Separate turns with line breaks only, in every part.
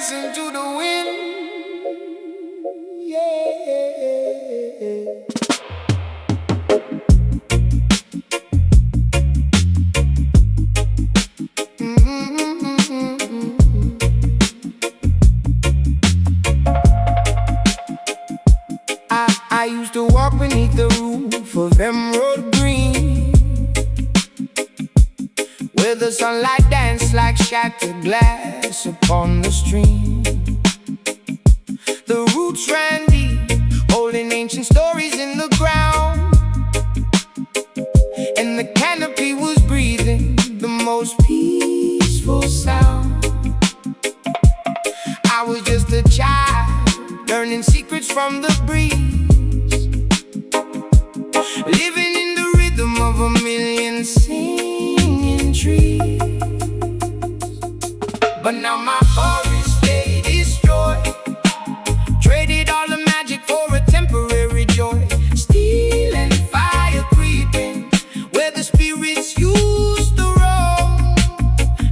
dancing to the wind. Yeah. I used to walk beneath the roof of emerald green, where the sunlight danced like shattered glass upon the stream. The roots ran deep, holding ancient stories in the ground, and the canopy was breathing the most peaceful sound. I was just a child, learning secrets from the breeze, living in the rhythm of a million singing trees. But now my forest they destroyed, traded all the magic for a temporary joy. Steel and fire creeping where the spirits used to roam.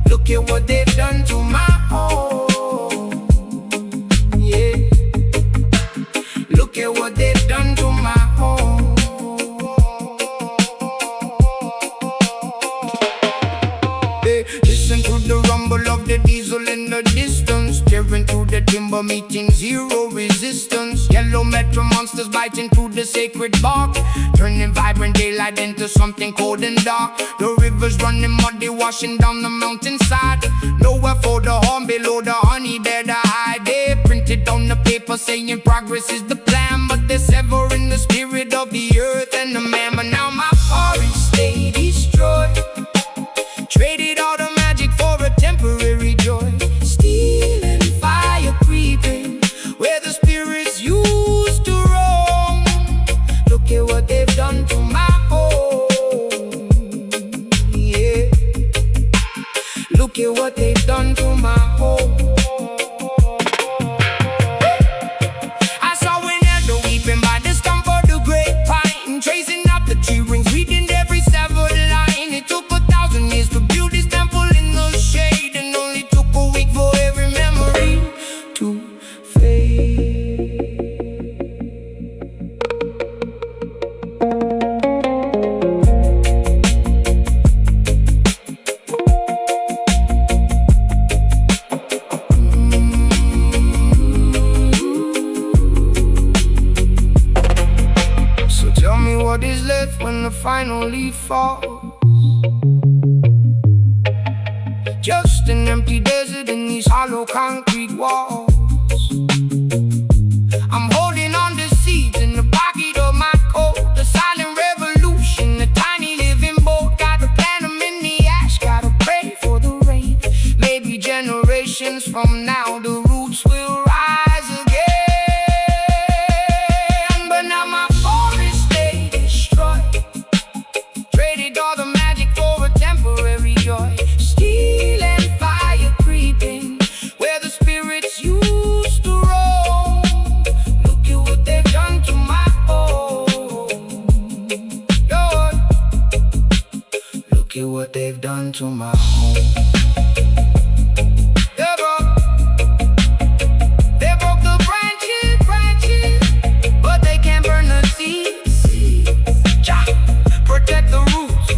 Look at what they've done to my home. Yeah. Look at what they've done to my home. Listen to the rumble of the diesel in the distance, tearing through the timber, meeting zero resistance. Yellow metal monsters biting through the sacred bark, turning vibrant daylight into something cold and dark. The rivers running muddy, washing down the mountainside. Nowhere for the horn, below the honey bear to hide. They printed on the paper saying progress is the plan, but they're severing the spirit of the earth and the man. But now my forest stay destroyed, traded all the magic for a temporary joy. Steel and fire creeping where the spirits used to roam. Look at what they've done to my home. Yeah. Look at what they've done to my home. I saw an elder weeping by the stump of the great pine, tracing up the tree rings, reading every severed line. It took 1,000 years to build this temple in the shade, and only took a week for every memory to fade. So tell me what is left when the final leaf falls. Just an empty desert in these hollow concrete walls. I'm holding on to seeds in the pocket of my coat. The silent revolution, the tiny living boat. Gotta plant them in the ash, gotta pray for the rain. Maybe generations from now the roots will rise again. But now my forest they destroyed, traded all the magic for a temporary joy. Steel and fire creeping where the spirits used to roam. Look at what they've done to my home. Lord, look at what they've done to my home. They broke the branches, but they can't burn the seeds. Cha, protect the roots.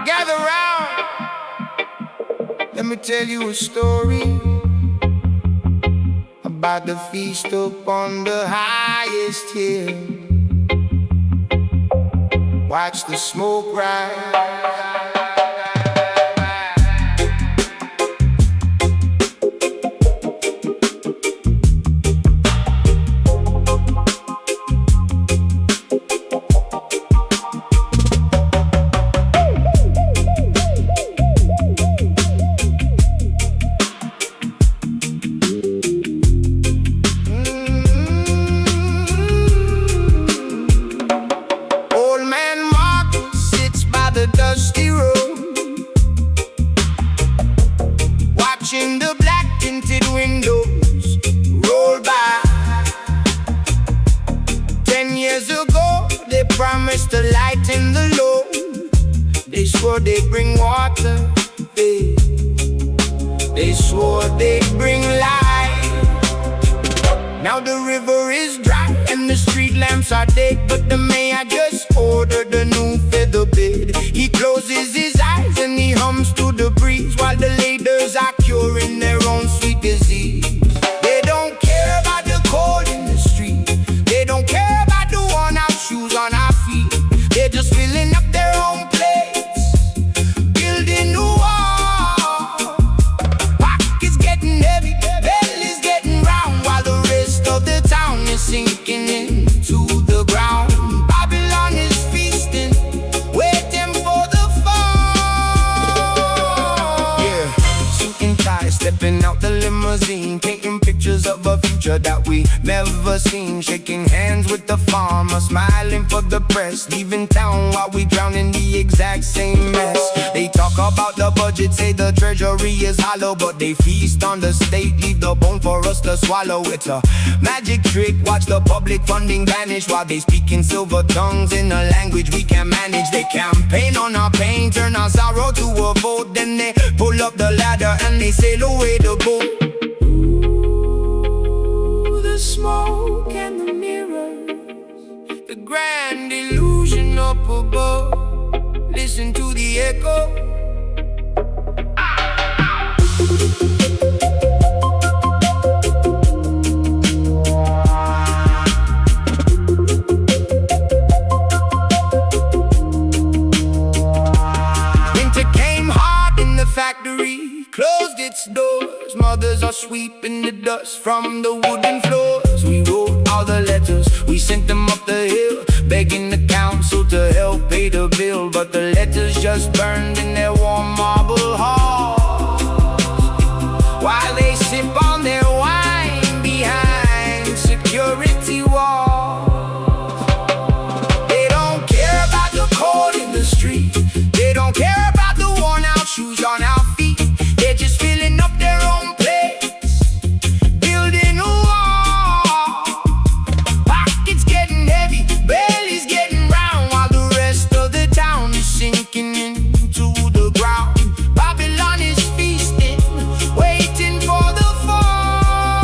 Gather round, let me tell you a story about the feast upon the highest hill. Watch the smoke rise. tinted windows roll by. 10 years ago, they promised to lighten the load. They swore they'd bring water, they swore they'd bring light. Now the river is dry and the street lamps are dead, but the mayor just ordered a new feather bed. He closes his eyes and he hums to the breeze, while the ladies are curing their own sweet disease. They don't care about the cold in the street, they don't care about the worn out shoes on our feet. They're just filling up their own plates, building new walls. Pockets getting heavy, bellies getting round, while the rest of the town is sinking into the ground. Babylon is feasting, waiting for the fall. Yeah, suit and tie, stepping out the limousine, painting pictures of a future that we never seen. Shaking hands with the farmer, smiling for the press, leaving town while we drown in the exact same mess. They talk about the budget, say the treasury is hollow, but they feast on the state, leave the bone for us to swallow. It's a magic trick, watch the public funding vanish, while they speak in silver tongues in a language we can manage. They campaign on our pain, turn our sorrow to a vote, then they pull up the ladder and they sail away the boat. The smoke and the mirrors, the grand illusion up above. Listen to the echo. Winter came hard in the factory, closed its doors. Mothers are sweeping the dust from the wooden floors. We wrote all the letters, we sent them up the hill, begging the council to help pay the bill. But the letters just burned in their warm marble halls, while they sip on their wine behind security walls. They don't care about the cold in the street, they don't care about the worn out shoes on our feet. They're just filling up their own plates, building a wall. Pockets getting heavy, bellies getting round, while the rest of the town is sinking into the ground. Babylon is feasting, waiting for the fall.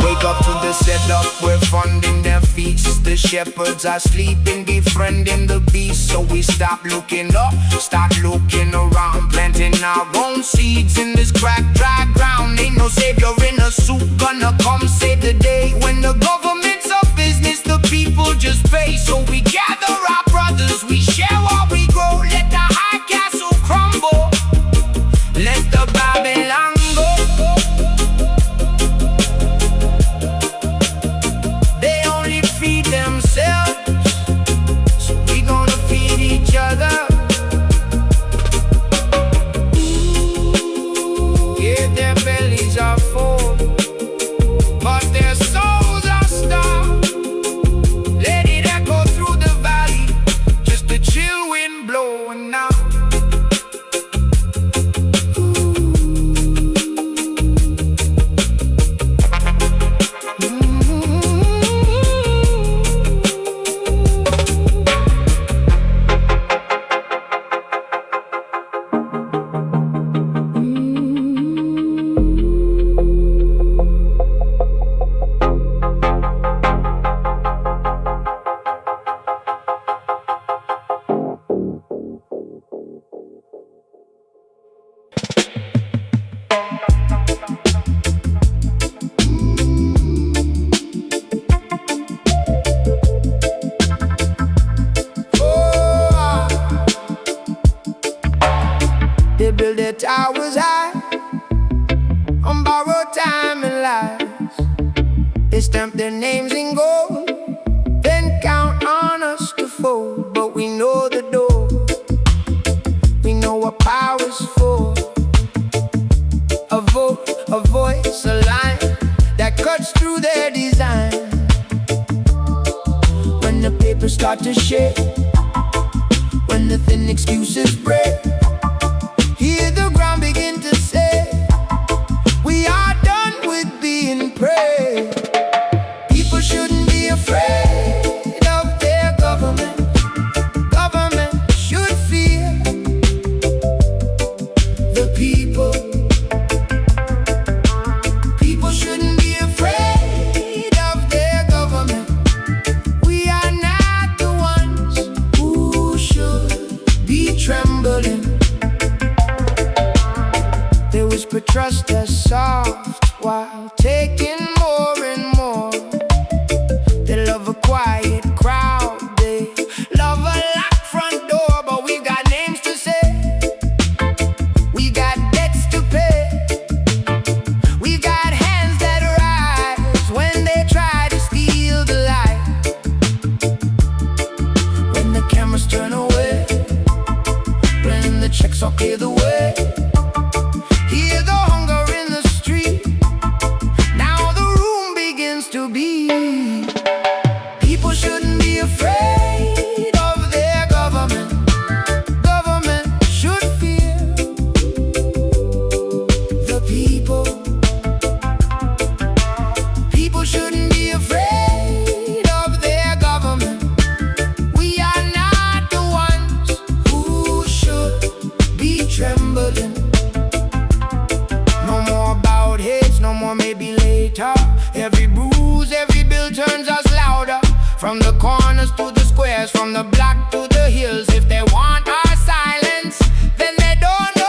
Wake up to the setup, we're funding their feasts. The shepherds are sleeping, befriending the beast. So we stop looking up, start looking around, planting our own seeds in this cracked, dry ground. Ain't no savior in a suit gonna come save the day. When the government's a business, the people just pay. So we gather our brothers, we share what we grow. Let the high castle crumble, let the Babylon go. They only feed themselves, so we gonna feed each other. Yeah, their bellies are full, but their souls are starved. Let it echo through the valley, just a chill wind blowing now. They build their towers high on borrowed time and lies. They stamp their names in gold, then count on us to fold. But we know the door, we know what power's for. A vote, a voice, a line that cuts through their design. When the papers start to shake, when the thin excuses break, hear the ground begin to say, we the people. People shouldn't be afraid of their government. We are not the ones who should be trembling. They whisper trust us soft while taking more and more. They love a quiet crowd, they love a locked front door. But we got names to say, we got debts to pay, we got hands that rise when they try to steal the light. When the cameras turn away, when the checks all clear the way, hear the hunger in the street. Now the room begins to beat. People shouldn't be afraid of their government. Government should fear the people. People shouldn't be afraid of their government. We are not the ones who should be trembling. No more bowed heads, no more maybe later. Every bruise, every bill turns us louder. From the corners to the squares, from the block to the hills. If they want our silence, then they don't know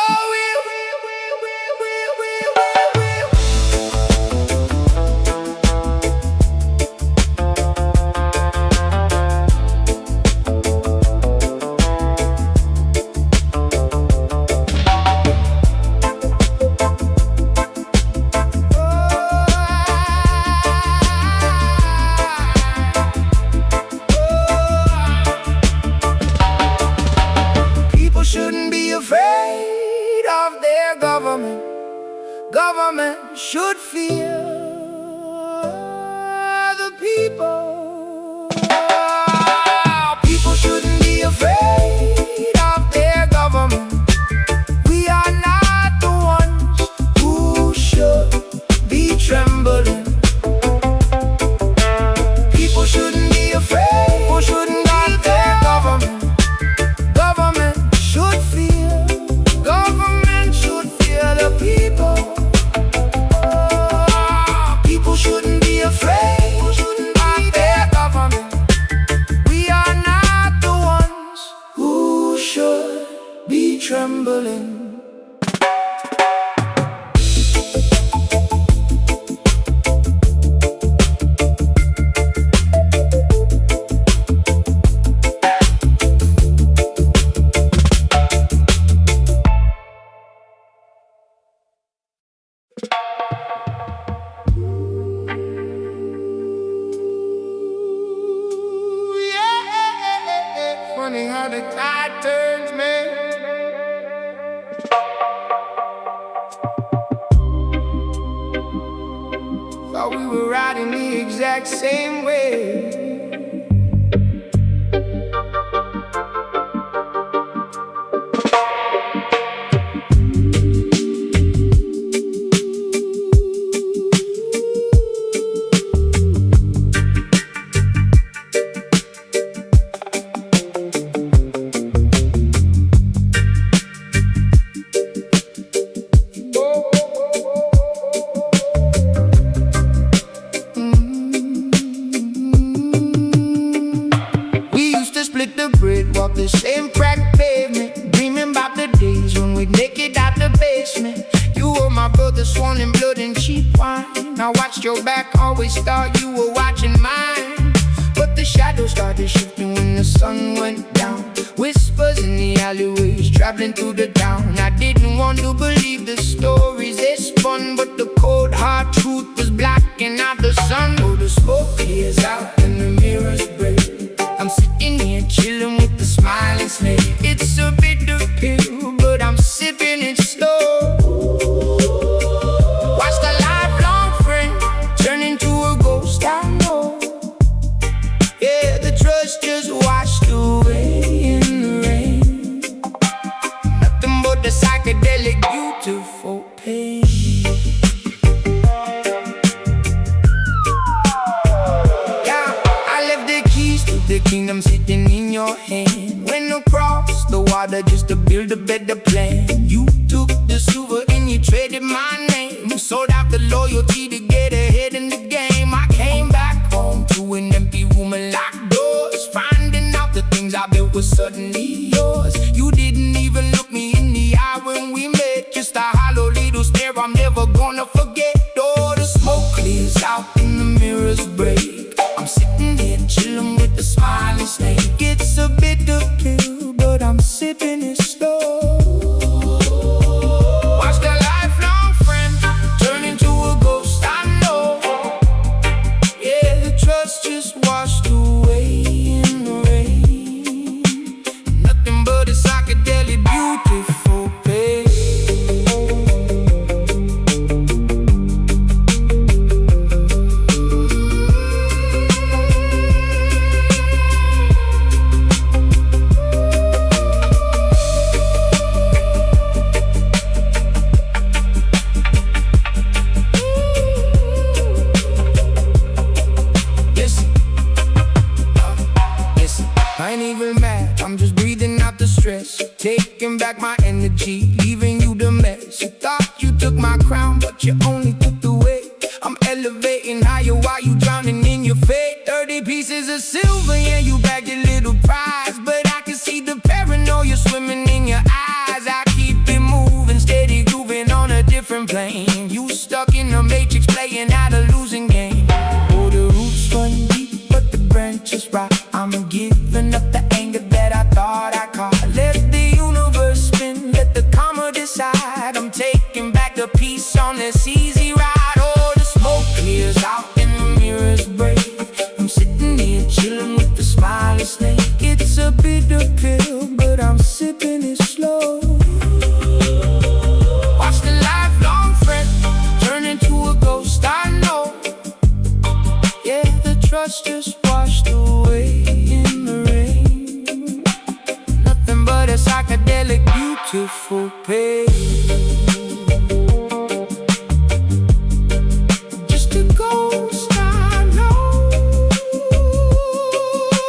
shouldn't be afraid of their government. Government should fear the people. People shouldn't be afraid of their government. We are not the ones who should be trembling. People shouldn't be afraid. People shouldn't be their government. Government should fear. Government should fear the people. People shouldn't be afraid of their government. We are not the ones who should be trembling. Funny how the tide turns, man. Thought we were riding the exact same way. Split the bread, walk the same cracked pavement, dreaming about the days when we'd make it out the basement. You were my brother, sworn in blood and cheap wine. I watched your back, always thought you were watching mine. But the shadows started shifting when the sun went down. Whispers in the alleyways, traveling through the town. I didn't want to believe the stories they spun, but the cold hard truth was blocking out the sun. Oh, the smoke clears out and the mirrors break. I'm sitting here chilling with the smiling snake. It's a bitter pill, but I'm sipping it slow. Watch the lifelong friend turn into a ghost, I know. Yeah, the trust just washed away in the rain. Nothing but the psychedelic beautiful pain. The kingdom sitting in your hand. Went across the water just to build a better plan. You took the sold out the loyalty to get ahead in the game. I came back home to an empty room and locked doors, finding out the things I built was suddenly yours. You didn't even look me in the eye when we met, just a hollow little stare I'm never gonna forget. Oh, the smoke clears out and the mirrors break. I'm sitting here chilling with the smiling snake. It's a bitter pill, but I'm sipping it slow. Watch the lifelong friend turn into a ghost, I know. Yeah, the trust just washed away in the rain. Nothing but a psychedelic beautiful pain. I ain't even mad, I'm just breathing out the stress, taking back my energy, leaving you the mess. You thought you took my crown, but you only took the weight. I'm elevating higher while you drowning in your fate. 30 pieces of silver, yeah, you bagged a little prize, but I can see the paranoia swimming in your eyes. I keep it moving, steady grooving on a different plane. You stuck in the matrix, playing out a losing game. Oh, the roots run deep, but the branches rot. I'm giving up the anger that I thought I caught. Let the universe spin, let the karma decide. I'm taking back the peace on this easy ride. Oh, the smoke clears out and the mirrors break. I'm sitting here chilling with the smiling snake. It's a bitter pill, but I'm sipping it slow. Watch the lifelong friend turn into a ghost, I know. Yeah, the trust just washed away in the rain. Nothing but a psychedelic beautiful pain. Just a ghost, I know.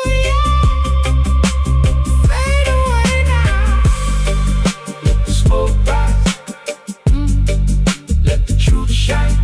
Yeah. Fade away now. Let the smoke rise. Let the truth shine.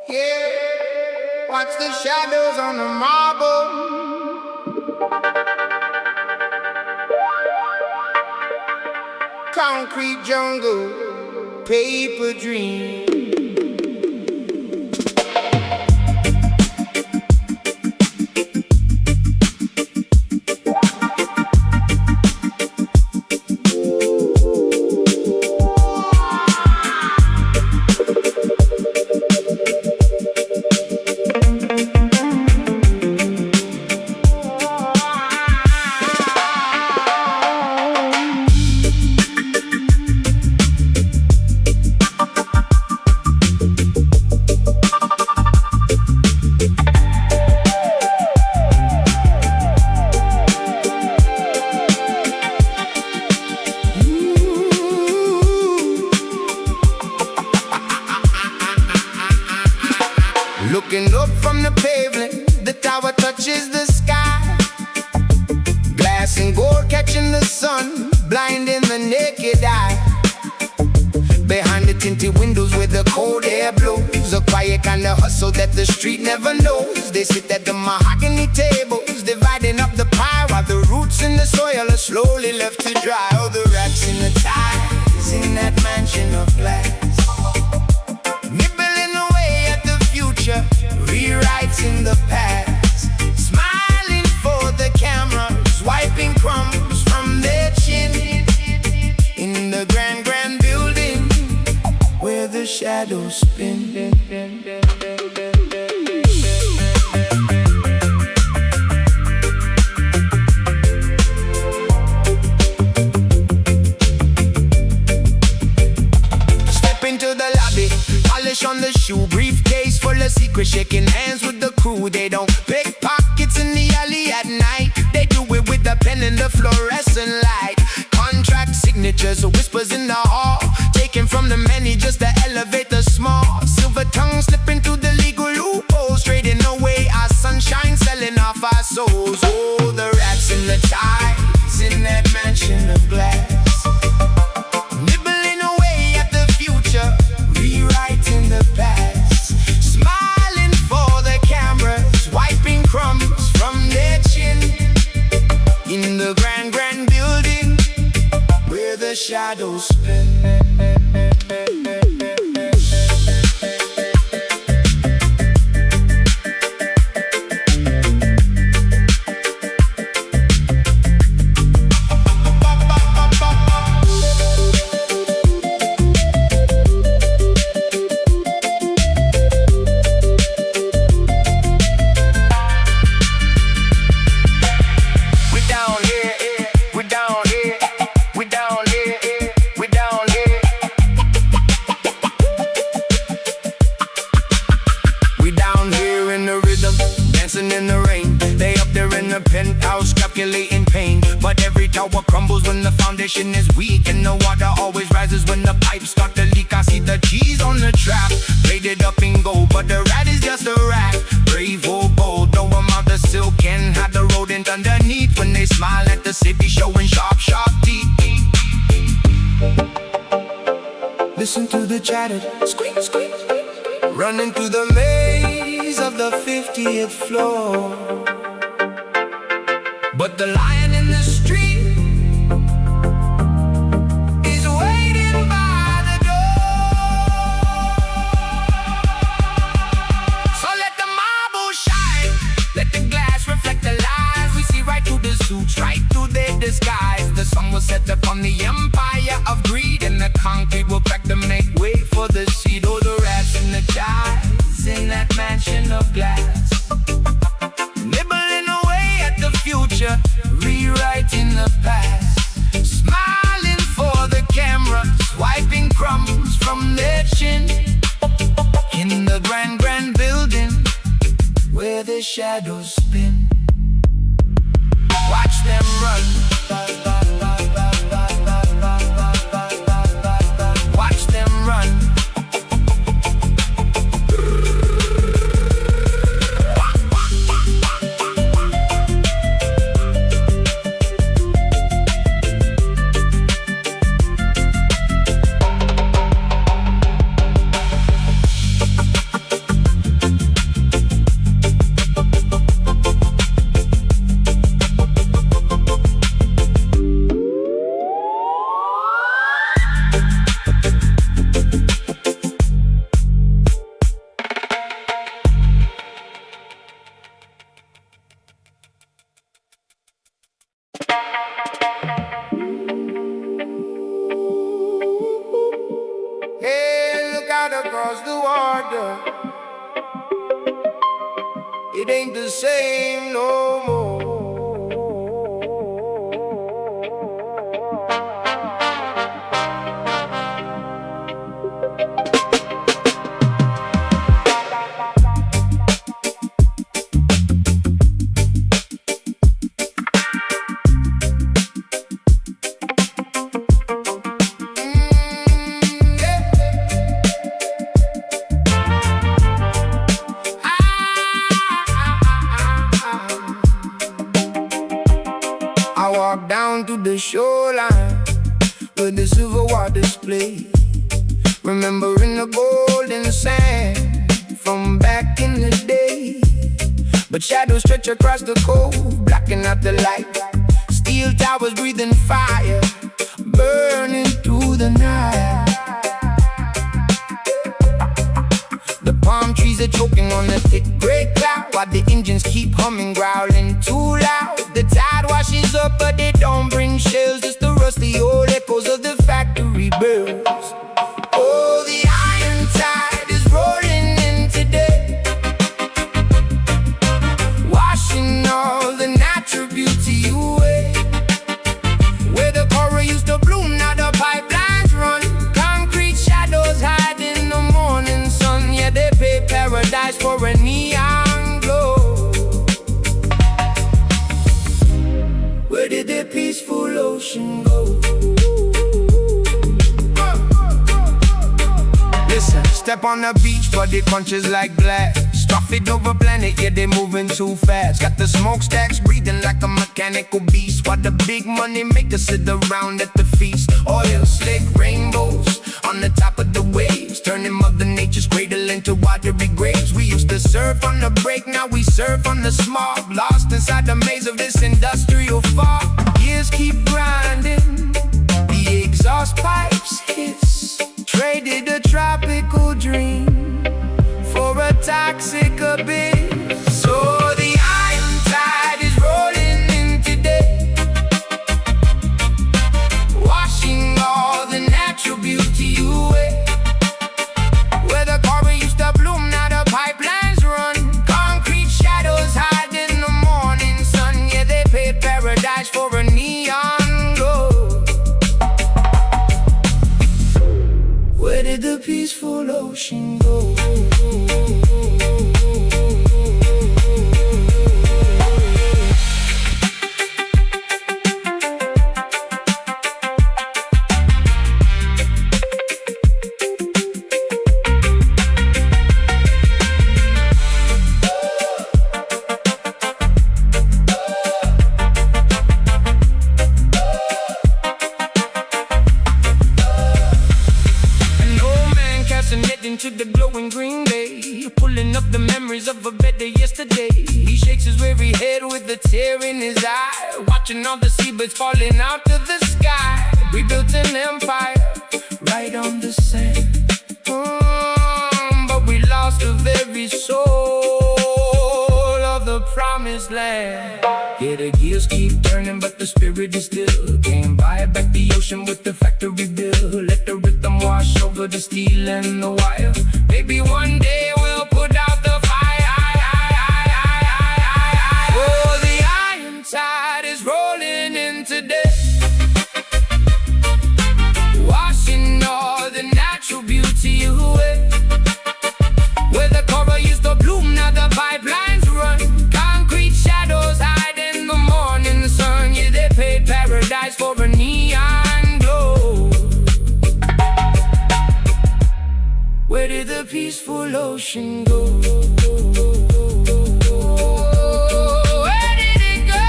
Yeah, watch the shadows on the marble. Concrete jungle, paper dream. Looking up from the pavement, the tower touches the sky. Glass and gold catching the sun, blinding the naked eye. Behind the tinted windows where the cold air blows, a quiet kind of hustle that the street never knows. They sit at the mahogany tables, dividing up the pie, while the roots in the soil are slowly left to dry. Oh, the rats in the ties in that mansion of glass, nibbling away at the future, rewriting the past, smiling for the cameras, wiping crumbs from their chin. In the grand building where the shadows spin. cash on the shoe, briefcase full of secrets, shaking hands with the crew. They don't pick pockets in the alley at night. They do it with the pen and the fluorescent light. Contract signatures, whispers in the hall, taken from the many just to elevate the small. Silver tongue slipping through the legal loopholes, trading away our sunshine, selling off our souls. Oh, the rats and the ties in that mansion of glass, nibbling away at the future, rewriting the past, smiling for the cameras, wiping crumbs from their chin. In the grand, grand building where the shadows spin. In the rain, they up there in the penthouse calculating pain. But every tower crumbles when the foundation is weak, and the water always rises when the pipes start to leak. I see the cheese on the trap, braided up in gold, but the rat is just a rat. Brave or bold, no amount of silk can hide the rodent underneath. When they smile at the city, showing sharp, sharp teeth. Listen to the chatter, squeak, squeak, running through the maze of the 50th floor. But the lion in the street is waiting by the door. So let the marble shine, let the glass reflect the lies. We see right through the suits, right through their disguise. The sun will set upon the empire of greed, and the concrete will crack to make way for the seed. Oh, the rats and the ties in that mansion of glass, nibbling away at the future, rewriting the past, smiling for the cameras, wiping crumbs from their chin. In the grand, grand building where the shadows spin, watch them run, watch them run. Across the water, it ain't the same no more. Down to the shoreline where the silver waters play, remembering the golden sand from back in the day. But shadows stretch across the cove, blocking out the light. Steel towers breathing fire, burning through the night. The palm trees are choking on the thick gray cloud, while the engines keep humming, growling too loud. The tide washes up, but it don't bring shells, just the rusty old echoes of the factory bells. Oh, the iron tide is rolling in today, washing all the natural beauty away. Where the coral used to bloom, now the pipelines run. Concrete shadows hide in the morning sun. ocean go. Listen, step on the beach, body crunches like glass. Stuff it over planet, yeah, they moving too fast. Got the smokestacks breathing like a mechanical beast, while the big money makers sit around at the feast. Oil slick rainbows on the top of the waves, turning Mother Nature's cradle into watery graves. We used to surf on the break, now we surf on the smog, lost inside the maze of this industrial fog. Years keep grinding, the exhaust pipes hiss. Traded a tropical dream for a toxic abyss. So the iron tide is rolling in today, washing all the natural beauty away. Where the coral used to bloom, now the pipelines run. Concrete shadows hide in the morning sun. Yeah, they paid paradise for a neon glow. Where did the peaceful ocean go? To the glowing green bay, pulling up the memories of a better yesterday. He shakes his weary head with a tear in his eye, watching all the seabirds falling out of the sky. We built an empire right on the sand, but we lost the very soul of the promised land. Yeah, the gears keep turning, but the spirit is still. Can't buy back the ocean with the factory bill. Let the rhythm wash over the steel and the wire. Maybe one day we'll put out the fire. Oh, the iron tide is rolling in today, washing all the natural beauty away. Where the coral used to bloom, now the pipelines run. Concrete shadows hide in the morning sun. Yeah, they paid paradise for a neon glow. Where did the peaceful ocean go? Where did it go?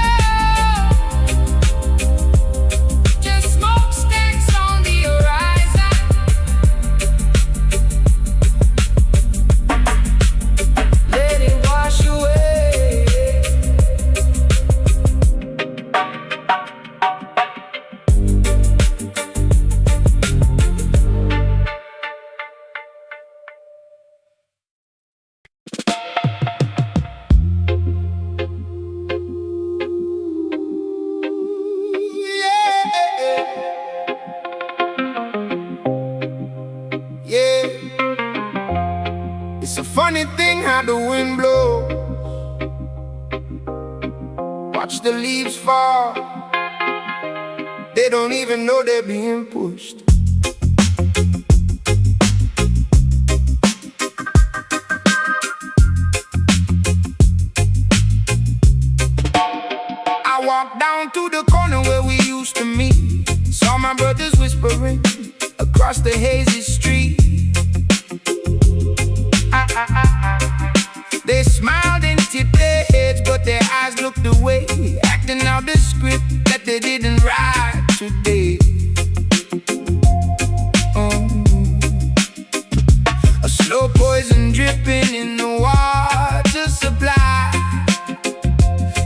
Just smokestacks on the horizon. Let it wash away. It's a funny thing how the wind blows. Watch the leaves fall, they don't even know they're being pushed. I walked down to the corner where we used to meet, saw my brothers whispering across the hazy street. They smiled and tipped their heads, but their eyes looked away, acting out the script that they didn't write today. A slow poison dripping in the water supply.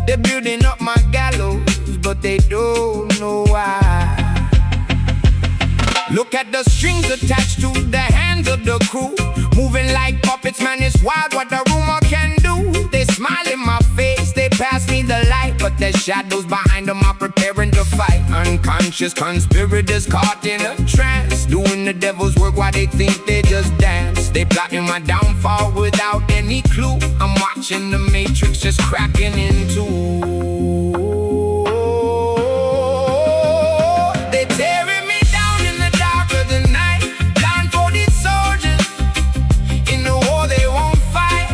They're building up my gallows, but they don't know why. Look at the strings attached to the hands of the crew, moving like puppets, man, it's wild what the rumor can do. They smile in my face, they pass me the light, but the shadows behind them are preparing to fight. Unconscious conspirators caught in a trance, doing the devil's work while they think they just dance. They plotting my downfall without any clue. I'm watching the matrix just cracking in two. They tearing me down in the dark of the night, blindfolded soldiers in the war they won't fight.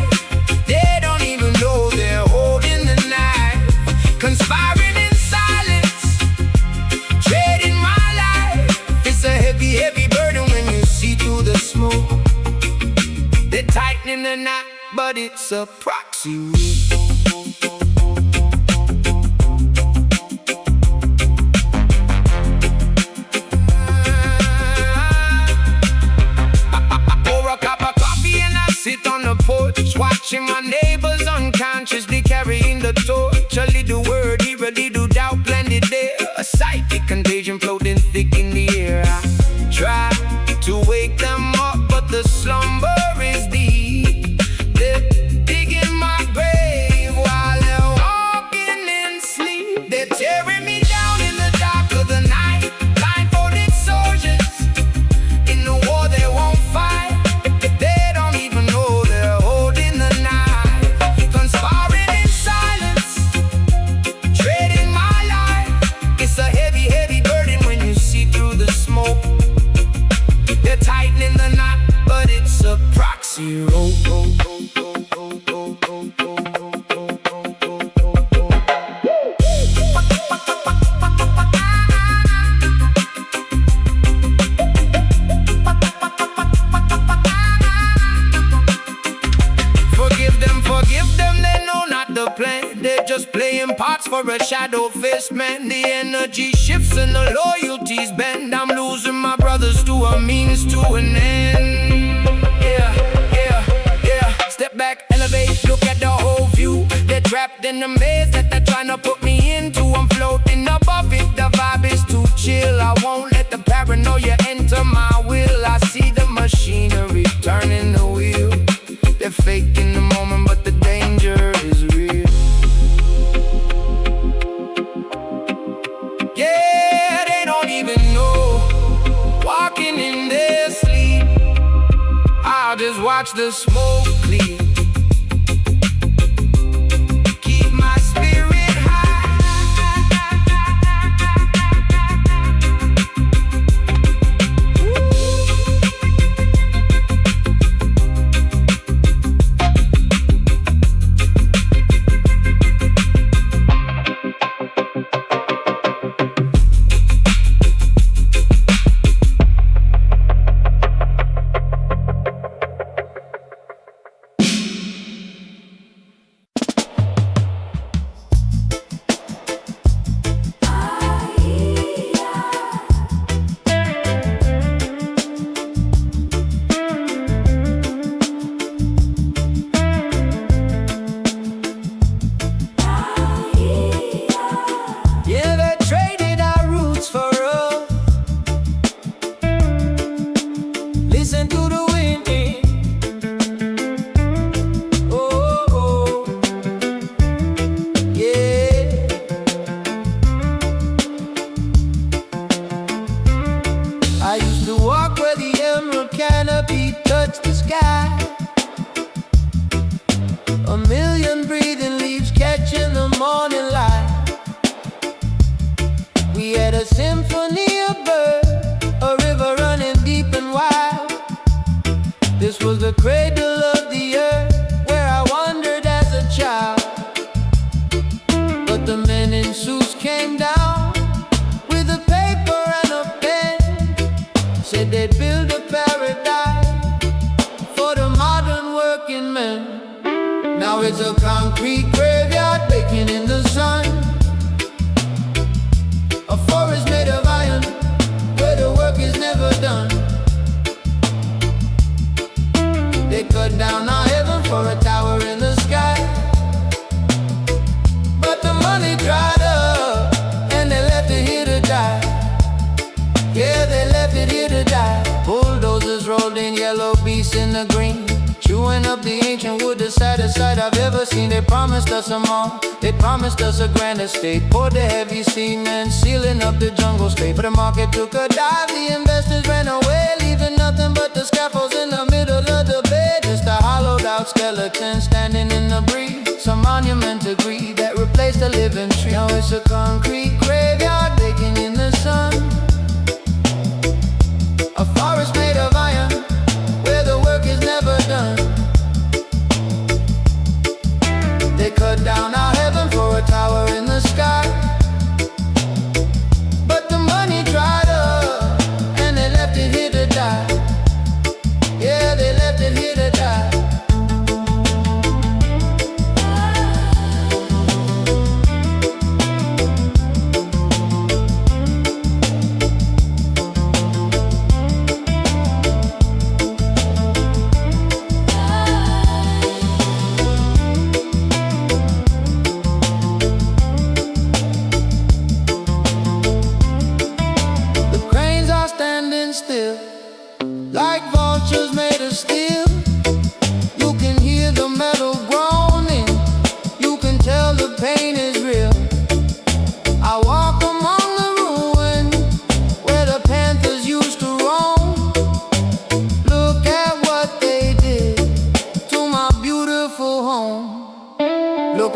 They don't even know they're holding the knife, conspiring in silence, heavy, heavy burden when you see through the smoke. They're tightening the knot, but it's a proxy route. Pour a cup of coffee and I sit on the porch, watching my neighbors unconsciously carrying the torch. A little word here, a little doubt blended there, a psychic contagion floating thick in the air. I try to wake them up, but the slumber is deep. They're digging my grave while they're walking in sleep. They're tearing me down in the dark of the night, blindfolded soldiers in the war they won't fight. They don't even know they're holding the knife, conspiring in silence, trading my life. It's a heavy, heavy burden when you see through the smoke. They're tightening the knot, but it's a proxy rope. Forgive them, they know not the plan. They're just playing parts for a shadow-faced man. The energy shifts and the loyalties bend. I'm losing my brothers to a means to an end. Yeah. Step back, elevate, look at the whole view. They're trapped in the maze that they're trying to put me into. I'm floating above it, the vibe is too chill. I won't let the paranoia enter my will. I see the machinery turning the wheel. They're faking the moment, but the danger is real. Yeah, they don't even know, walking in their sleep. I'll just watch the smoke clear. Keep my spirit high. Canopy touched the sky. A million breathing leaves catching the morning light. We had a symphony of birds, a river running deep and wide. This was the cradle of the earth, where I wandered as a child. But the men in suits came down with a paper and a pen, said they'd build a paradise for the modern working man. Now it's a concrete graveyard baking in the sun, a forest made of iron where the work is never done. They cut down our heaven for a tower in the sky, but the money dried up and they left it here to die. Yeah, they left it here to die. Bulldozers rolled in, yellow beasts in the green, chewing up the ancient wood, the saddest sight I've ever seen. They promised us a mall, they promised us a grand estate, poured the heavy cement, sealing up the jungle state. But the market took a dive, the investors ran away, leaving nothing but the scaffolds in the middle of the bed. Just a hollowed out skeleton standing in the breeze, some monument to greed that replaced a living tree. Now it's a concrete graveyard baking in the sun, a forest made of iron where the work is never done. They cut down our heaven for a tower in the sky, but the money dried up and they left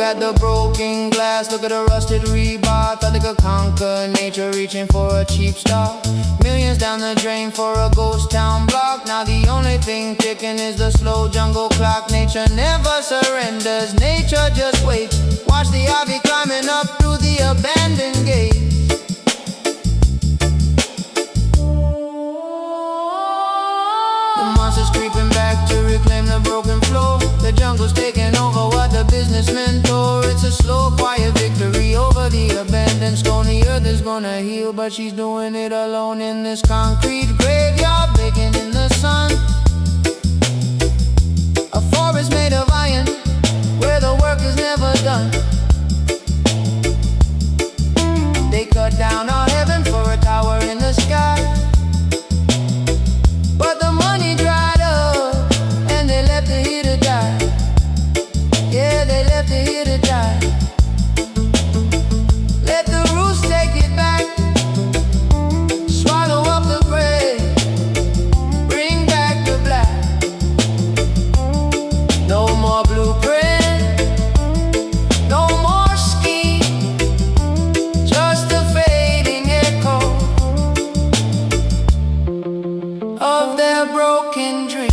at the broken glass, look at the rusted rebar. Thought they could conquer nature, reaching for a cheap start. Millions down the drain for a ghost town block. Now the only thing ticking is the slow jungle clock. Nature never surrenders, nature just waits. Watch the ivy climbing up through the abandoned gate. The monsters creeping back to reclaim the broken floor. The jungle's taking over what the businessmen tore. It's a slow, quiet victory over the abandoned stone. The earth is gonna heal, but she's doing it alone in this concrete graveyard, baking in the sun. A forest made of iron, where the work is never done. They cut down our heaven for a tower in the sky, but the money dried up, and they left it here to die. Yeah, they left it here to die. Let the roots take it back, swallow up the gray, bring back the black. No more blueprint, no more scheme, just a fading echo of their broken dream.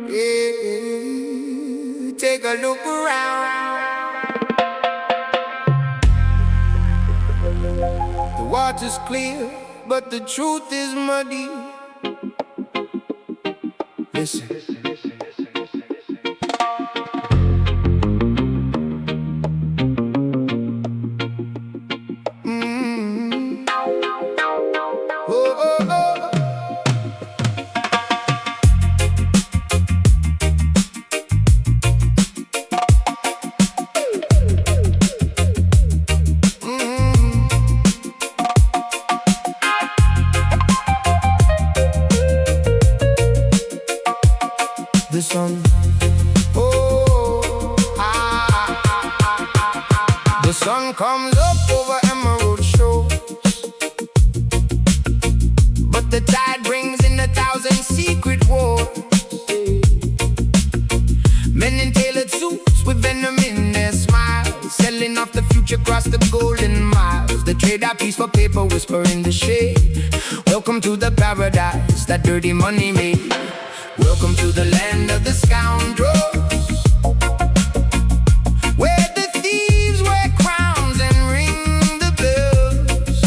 Yeah, take a look around. The water's clear, but the truth is muddy. Listen. The sun, the sun comes up over emerald shores, but the tide brings in 1,000 secret wars. Men in tailored suits with venom in their smiles, selling off the future across the golden miles. They trade our peace for paper, whisper in the shade. Welcome to the paradise that dirty money made. Welcome to the land of the scoundrels, where the thieves wear crowns and ring the bells.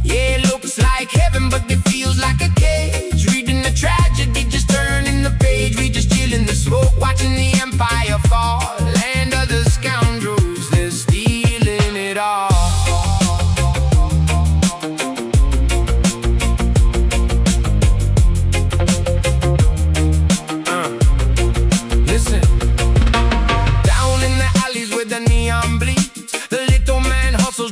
Yeah, it looks like heaven, but it feels like a cage. Reading the tragedy, just turning the page. We just chill in the smoke, watching the empire fall. Land of the scoundrels, they're stealing it all.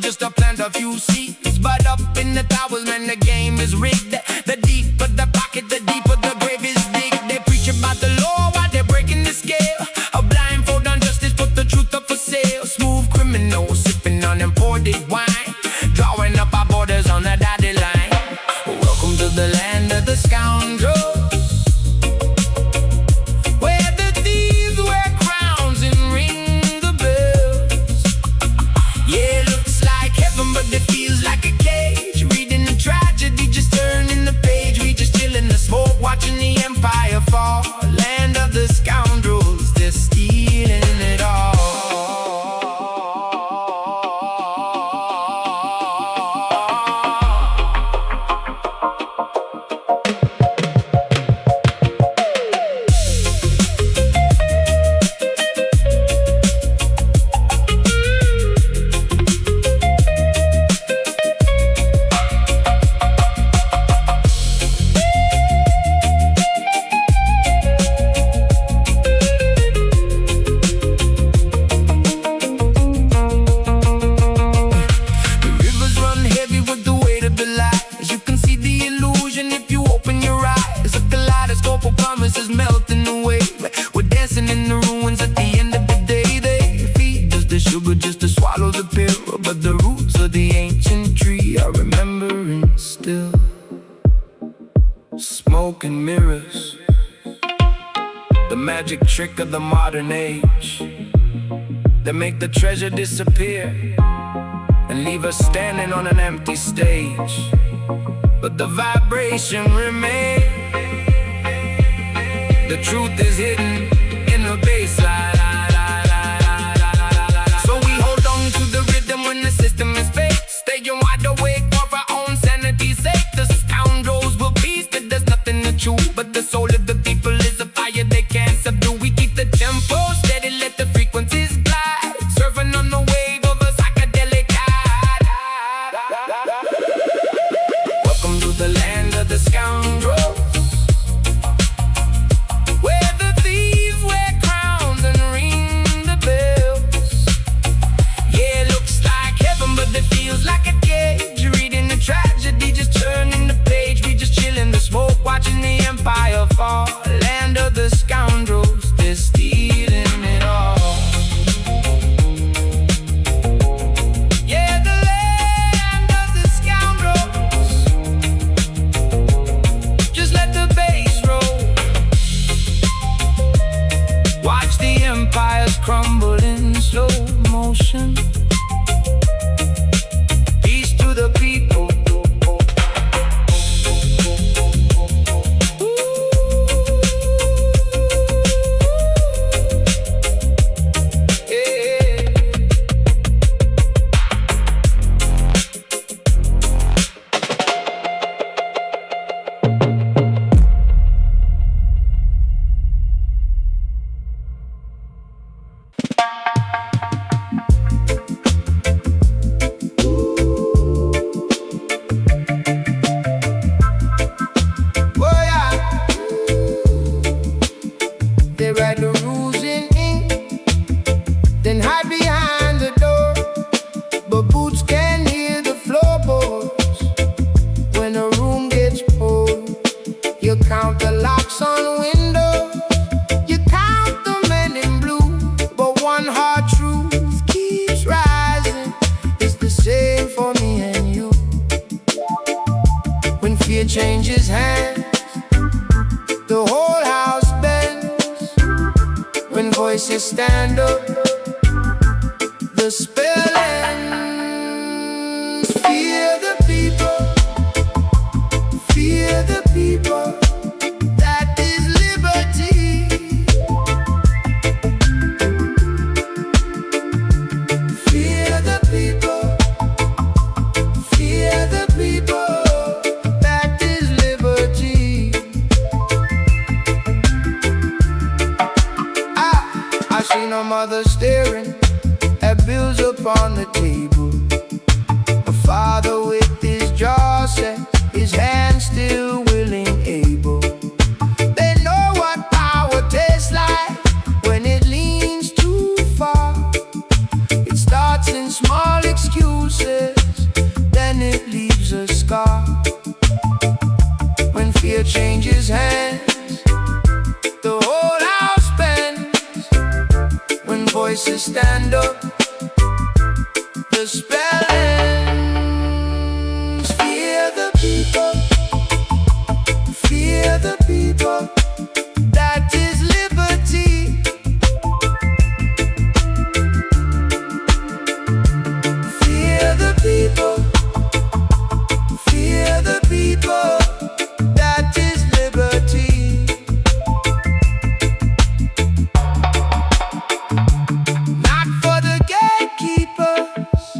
Just to plant a few seeds, but up in the towers, man, the game is rigged. The deeper the pocket, the deeper the grave is dig. They preach about the law while they're breaking the scale. A blindfold on justice, put the truth up for sale. Smooth criminals sipping on imported wine, drawing up our borders on the dotted line. Welcome to the land of the scoundrels, where the thieves wear crowns and ring the bells. Yeah, but it feels like a cage. Reading the tragedy, just turning the page. We just chill in the smoke, watching the empire fall. Land of the scoundrels, they're stealing it all. Smoke and mirrors, the magic trick of the modern age, that make the treasure disappear and leave us standing on an empty stage. But the vibration remains. The truth is hidden in the bassline. So we hold on to the rhythm when the system is fake, staying wide awake for our own sanity's sake. The scoundrels will peace, that there's nothing to chew, but the soul of the people is a fire they can't subdue. We keep the tempo steady, let the frequencies glide, surfing on the wave of a psychedelic high. Welcome to the land of the scoundrels, where the thieves wear crowns and ring the bells. Yeah, it looks like heaven, but it feels like a cage. You're reading the tragedy, just turning the page. We just chill in the smoke, watching the empire fall. Land of the scoundrels, they're stealing it all. Yeah, the land of the scoundrels. Just let the bass roll. Watch the empires crumble in slow motion. Peace to the people. They write the rules in ink, then hide behind the door. But boots can hear the floorboards when a room gets pulled. You count the locks on windows, you count the men in blue. But one hard truth keeps rising, it's the same for me and you. When fear changes hands, the whole house bends. When voices stand up, the spell ends. Fear the people, fear the people. That is liberty. Fear the people, fear the people. That is liberty. I see no mother staring at bills upon the table. A father with his jaw set, his hands still willing, able. They know what power tastes like when it leans too far. It starts in small excuses, then it leaves a scar. When fear changes hands, the whole house bends. When voices stand up, the spell ends. Fear the people, fear the people. That is liberty. Fear the people, fear the people. That is liberty. Not for the gatekeepers,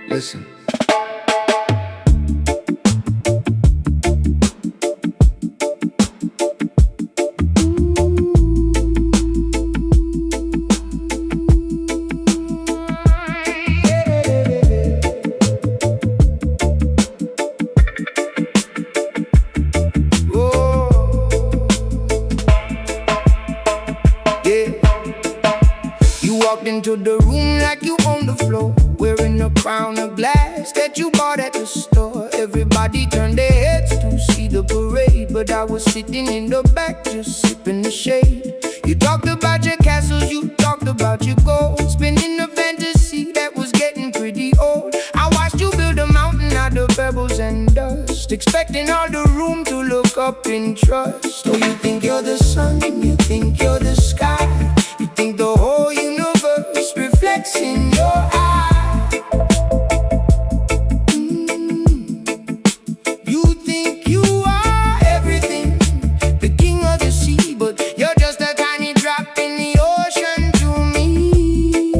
Listen. Into the room like you on the floor, wearing a crown of glass that you bought at the store. Everybody turned their heads to see the parade, but I was sitting in the back just sipping the shade. You talked about your castles, you talked about your gold, spinning a fantasy that was getting pretty old. I watched you build a mountain out of pebbles and dust, expecting all the room to look up in trust. Oh, you think you're the sun, you think you're the sky, you think the whole universe reflects in your eye. You think you are everything, the king of the sea, but you're just a tiny drop in the ocean to me.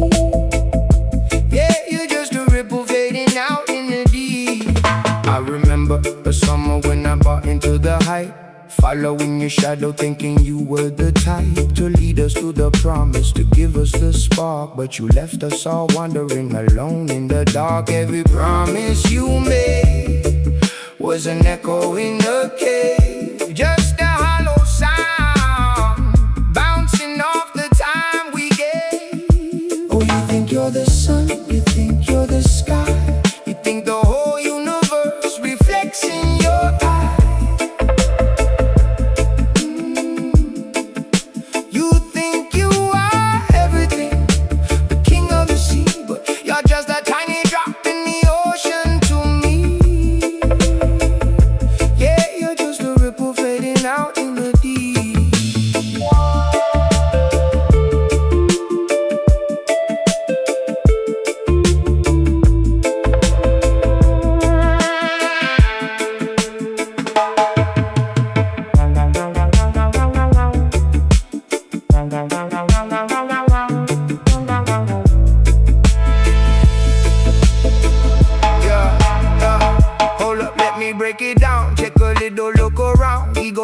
Yeah, you're just a ripple fading out in the deep. I remember a summer when I bought into the hype, following your shadow, thinking you were the type to lead us to the promise, to give us the spark. But you left us all wandering alone in the dark. Every promise you made was an echo in the cave, just a hollow sound bouncing off the time we gave. Oh, you think you're the sun, you think you're the sky, you think the whole universe reflects in your eyes.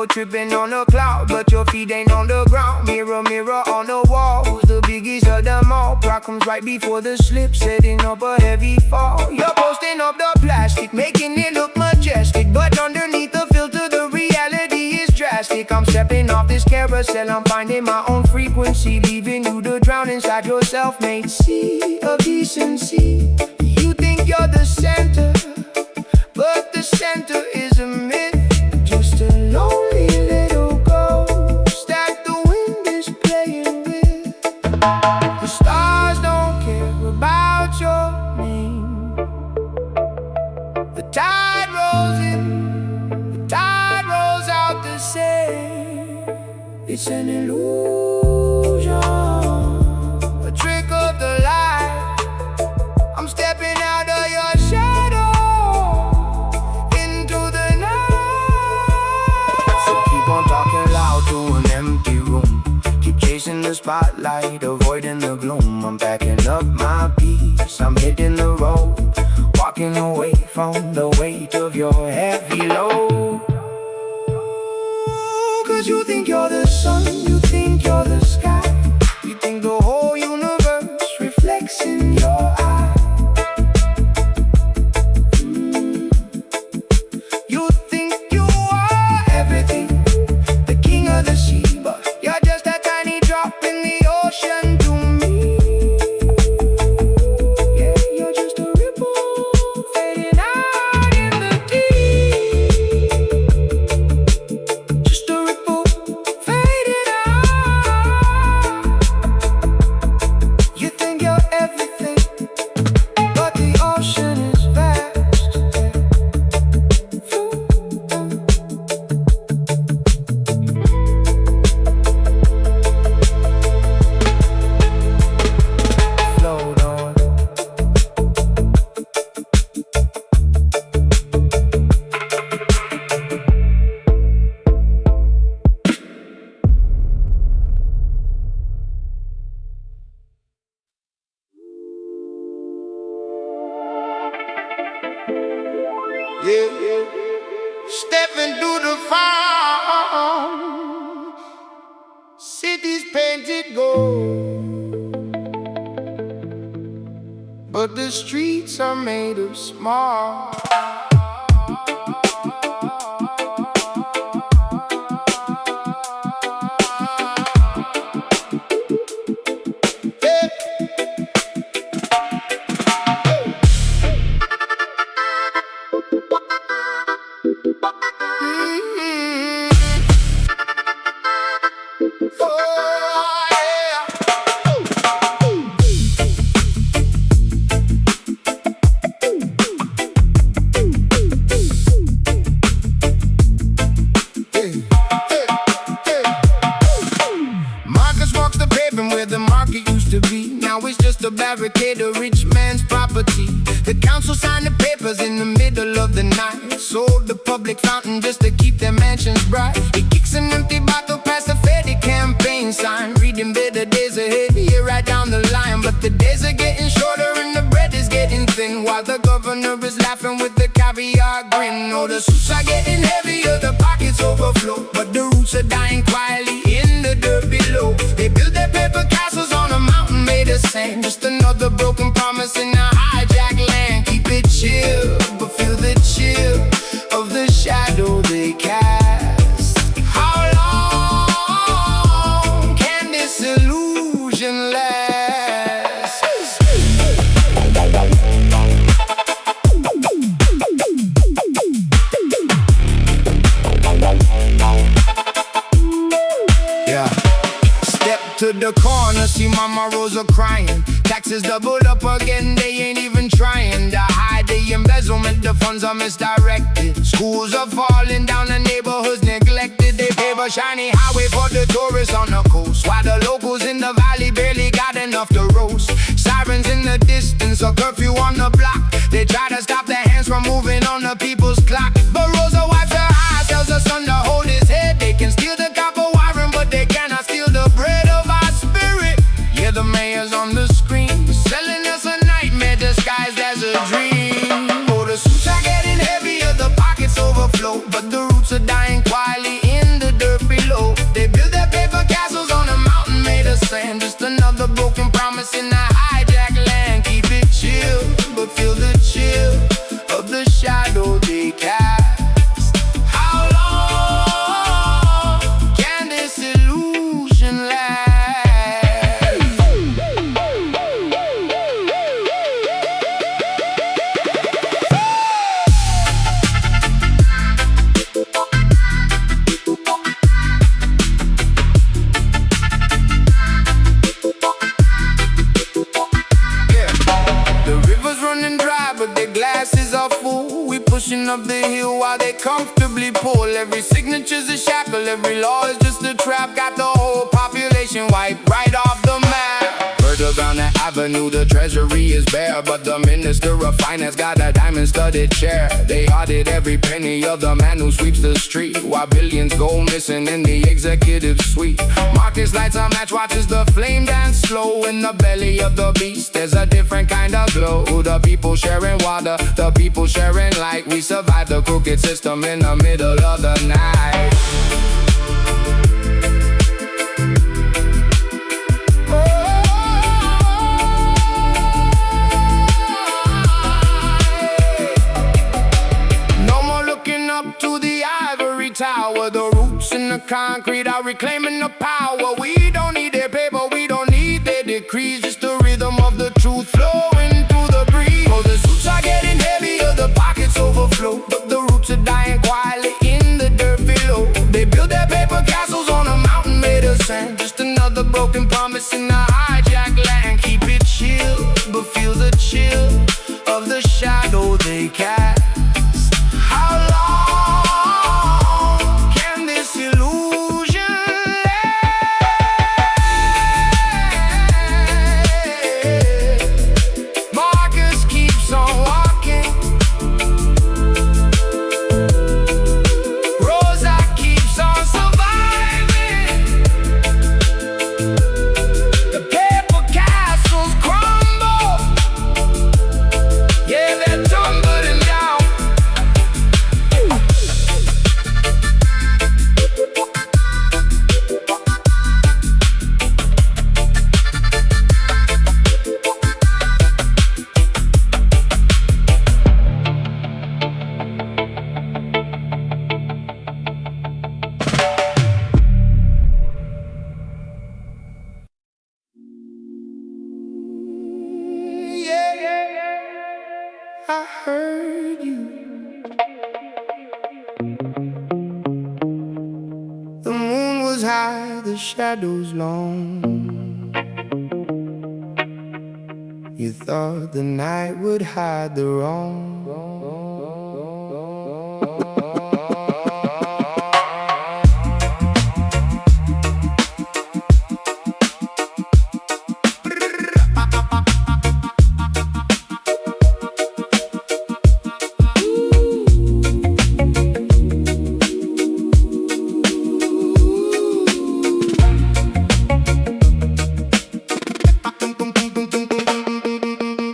Tripping on a cloud, but your feet ain't on the ground. Mirror, mirror on the wall, who's the biggest of them all? Pride comes right before the slip, setting up a heavy fall. You're posting up the plastic, making it look majestic, but underneath the filter the reality is drastic. I'm stepping off this carousel, I'm finding my own frequency, leaving you to drown inside your self-made sea of decency. You think you're the center, but the center is a myth, just a lonely little ghost that the wind is playing with. The stars don't care about your name. The tide rolls in, the tide rolls out the same. It's an illusion, a trick of the light. I'm stepping out of your shadow into the night. So keep on talking loud to an empty room, keep chasing the spotlight, avoiding the gloom. I'm packing up my peace, I'm hitting the road, walking away from the weight of your heavy load. Cause you think you're the sun, you think you're the sky, you think the whole universe reflects in your eyes. You think you are everything, the king of the sea, but you're just a tiny drop in the ocean to me. Yeah, you're just a ripple fading out in the deep. Just a ripple fading out. Yeah. Stepping through the fog, cities painted gold, but the streets are made of small.
A barricade, a rich man's property. The council signed the papers in the middle of the night, sold the public fountain just to keep their mansions bright. He kicks an empty bottle past a faded campaign sign, reading better days ahead, here right down the line. But the days are getting shorter and the bread is getting thin, while the governor is laughing with the caviar grin. Oh, the suits are getting heavier, the pockets overflow, but the roots are dying quietly in the dirt below. They build their paper castles on a mountain made of sand, just another broken promise in a hijacked land. Keep it chill, but feel the chill of the shadow they cast. How long can this illusion last? Yeah. Step to the corner, see Mama Rosa crying. Taxes doubled up again, they ain't even trying to hide the embezzlement, the funds are misdirected. Schools are falling down, the neighborhoods neglected. They pave a shiny highway for the tourists on the coast, while the locals in the valley barely got enough to roast. Sirens in the distance, a curfew on the block. They try to stop their hands from moving on the people's clock, but Rosa wipes her eyes, tells her son to hold his head. They can steal the copper wiring, but they cannot steal the bread of our spirit. Yeah, the mayor's on the screen, selling us a nightmare disguised as a dream. Oh, the suits are getting heavier, the pockets overflow, but the roots are dying quietly in the dirt below. They build their paper castles on a mountain made of sand, just another broken promise in a hijacked land. Keep it chill, but feel the chill of the shadow they cast. How long can this illusion last? Glasses are full, we pushing up the hill while they comfortably pull. Every signature's a shackle, every law is just a trap. Got the whole population wiped right off the map. Further down the avenue, the treasury is bare, but the minister of finance got a diamond-studded chair. They audit every penny of the man who sweeps the street, while billions go missing in the executive suite. Marcus lights a match, watches the flame dance slow. In the belly of the beast, there's a different kind of glow. The people sharing water, the people sharing light. We survive the crooked system in the middle of the night. Up to the ivory tower, the roots in the concrete are reclaiming the power. We don't need their paper, we don't need their decrees, just the rhythm of the truth flowing through the breeze. Oh, the suits are getting heavier, the pockets overflow, but the roots are dying quietly in the dirt below. They build their paper castles on a mountain made of sand, just another broken promise in a hijacked land. Keep it chill, but feel the chill of the shadow they cast. How long can this illusion last? Marcus keeps on walking, Rosa keeps on surviving. The paper castles crumble, yeah, they're
I heard you. The moon was high, the shadows long. You thought the night would hide the wrong.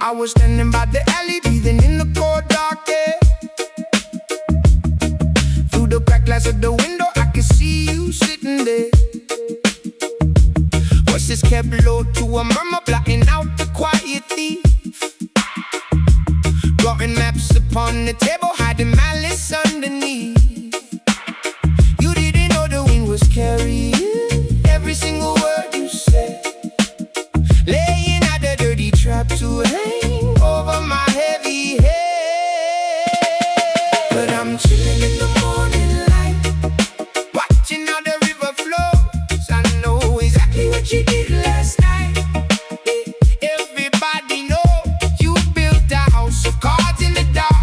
I was standing by the alley, breathing in the cold dark air. Through the cracked glass of the window, I could see you sitting there. Voices kept low to a murmur, blotting out the quiet thief. Drawing maps upon the table, hiding malice underneath. You didn't know the wind was carrying every single word you said, laying out a dirty trap to hang over my heavy head. But I'm chilling in the morning light, watching how the river flows. I know exactly what you did last night. Everybody knows you built a house of cards in the dark,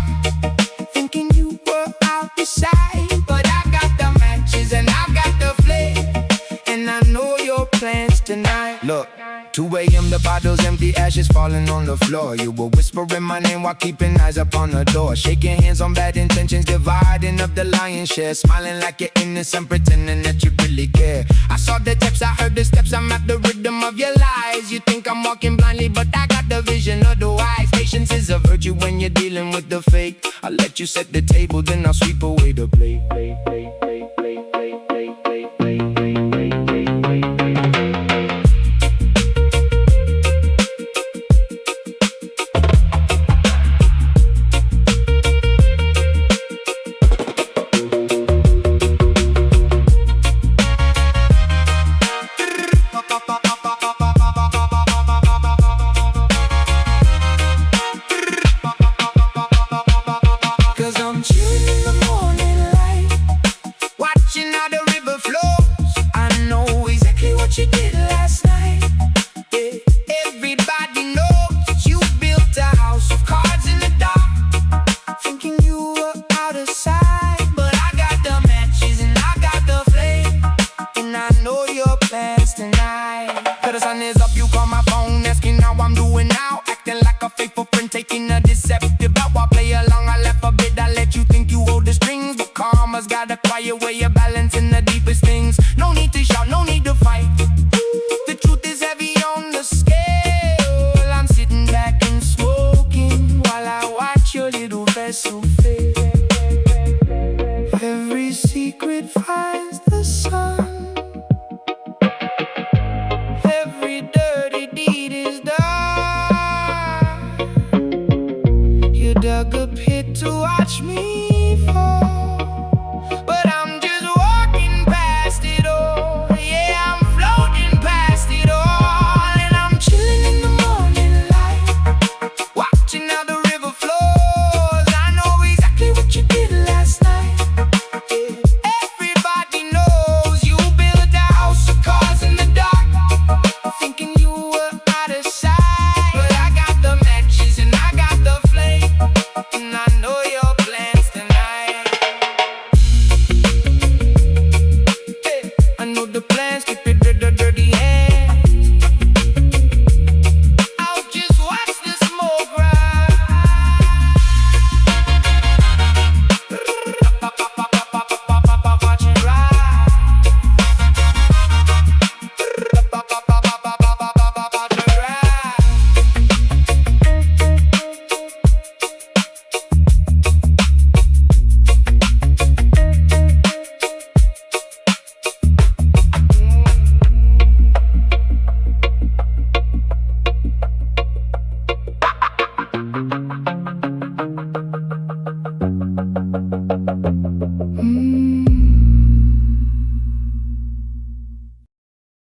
thinking you were out the side. But I got the matches and I got the flame, and I know your plans tonight.
Look, 2 a.m. the bottles empty, ashes falling on the floor. You were whispering my name while keeping eyes up on the door, shaking hands on bad intentions, dividing up the lion's share, smiling like you're innocent, pretending that you really care. I saw the text, I heard the steps, I'm at the rhythm of your lies. You think I'm walking blindly, but I got the vision otherwise. Patience is a virtue when you're dealing with the fake. I'll let you set the table, then I'll sweep away the plate.
Cause I'm chilling in the morning light, watching how the river flows. I know exactly what you did last night. Yeah. Everybody knows you built a house of cards in the dark, thinking you were out of sight. But I got the matches and I got the flame, and I know your plans tonight. Cause the sun is up, you call my phone, asking how I'm doing now, acting like a faithful friend, taking a deceptive bow. I play along, I left a bit, I let you think you hold the strings, but karma's got a quiet way of balancing the deepest things. No need to shout, no need to fight. The truth is heavy on the scale. I'm sitting back and smoking while I watch your little vessel fail. Every secret finds the sun, every dirty deed is done. You dug a pit to watch me fall.